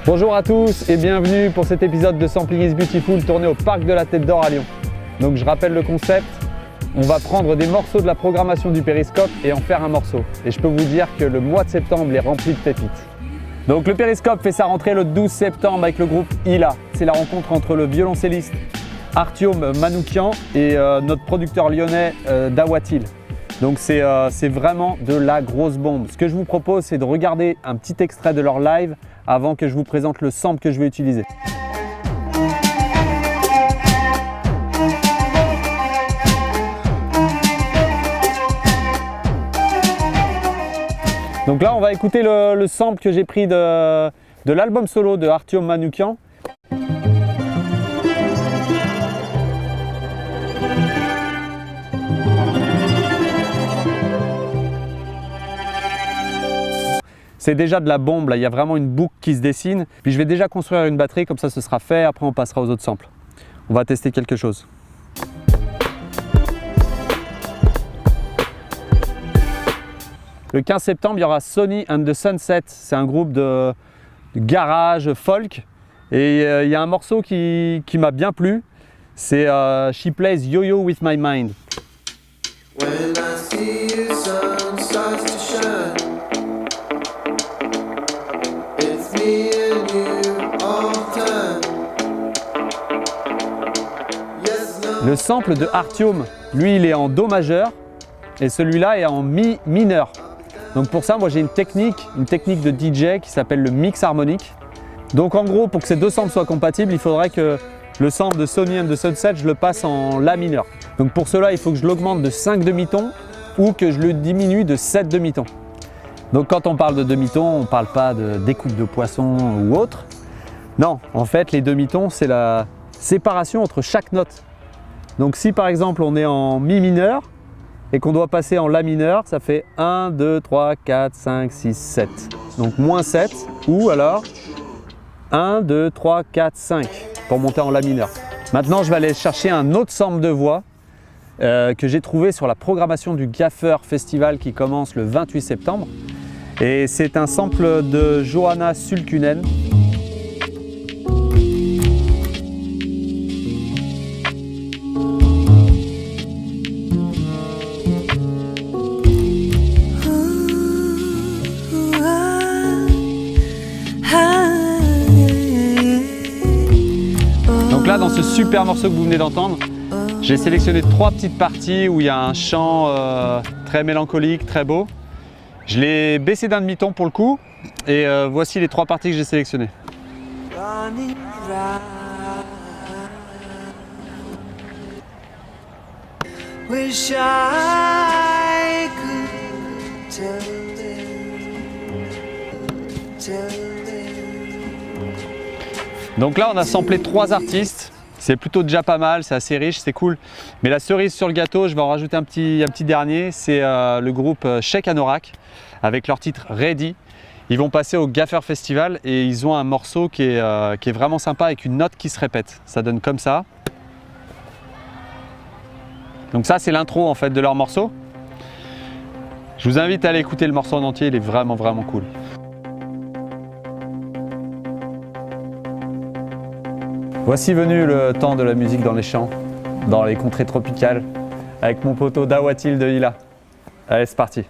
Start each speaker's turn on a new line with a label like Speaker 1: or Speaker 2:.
Speaker 1: Bonjour à tous et bienvenue pour cet épisode de Sampling is Beautiful tourné au Parc de la Tête d'Or à Lyon. Donc je rappelle le concept, on va prendre des morceaux de la programmation du Périscope et en faire un morceau. Et je peux vous dire que le mois de septembre est rempli de pépites. Donc le Périscope fait sa rentrée le 12 septembre avec le groupe Hila. C'est la rencontre entre le violoncelliste Artyom Manoukian et notre producteur lyonnais Dawatil. Donc c'est vraiment de la grosse bombe. Ce que je vous propose, c'est de regarder un petit extrait de leur live avant que je vous présente le sample que je vais utiliser. Donc là, on va écouter le sample que j'ai pris de l'album solo de Artyom Manoukian. C'est déjà de la bombe, là, il y a vraiment une boucle qui se dessine. Puis je vais déjà construire une batterie, comme ça ce sera fait, après on passera aux autres samples. On va tester quelque chose. Le 15 septembre, il y aura Sonny and the Sunset, c'est un groupe de garage folk. Et il y a un morceau qui m'a bien plu, c'est She Plays Yo-Yo With My Mind. When I see the sun starts to shine. Le sample de Artyom, lui il est en Do majeur et celui-là est en Mi mineur. Donc pour ça, moi j'ai une technique de DJ qui s'appelle le mix harmonique. Donc en gros, pour que ces deux samples soient compatibles, il faudrait que le sample de Sonny and the Sunset, je le passe en La mineur. Donc pour cela, il faut que je l'augmente de 5 demi-tons ou que je le diminue de 7 demi-tons. Donc quand on parle de demi-tons, on ne parle pas de découpe de poisson ou autre. Non, en fait les demi-tons, c'est la séparation entre chaque note. Donc si par exemple on est en Mi mineur et qu'on doit passer en La mineur, ça fait 1, 2, 3, 4, 5, 6, 7. Donc moins 7 ou alors 1, 2, 3, 4, 5 pour monter en La mineur. Maintenant je vais aller chercher un autre sample de voix que j'ai trouvé sur la programmation du Gaffer Festival qui commence le 28 septembre. Et c'est un sample de Johanna Sulkunen. Donc là, dans ce super morceau que vous venez d'entendre, j'ai sélectionné 3 petites parties où il y a un chant très mélancolique, très beau. Je l'ai baissé d'un demi-ton pour le coup et voici les 3 parties que j'ai sélectionnées. Donc là on a samplé 3 artistes. C'est plutôt déjà pas mal, c'est assez riche, c'est cool. Mais la cerise sur le gâteau, je vais en rajouter un petit dernier, c'est le groupe Sheikh Anorak avec leur titre Ready. Ils vont passer au Gaffer Festival et ils ont un morceau qui est vraiment sympa avec une note qui se répète. Ça donne comme ça. Donc ça c'est l'intro en fait de leur morceau. Je vous invite à aller écouter le morceau en entier, il est vraiment cool. Voici venu le temps de la musique dans les champs, dans les contrées tropicales, avec mon poteau Dawatil de Hila. Allez, c'est parti.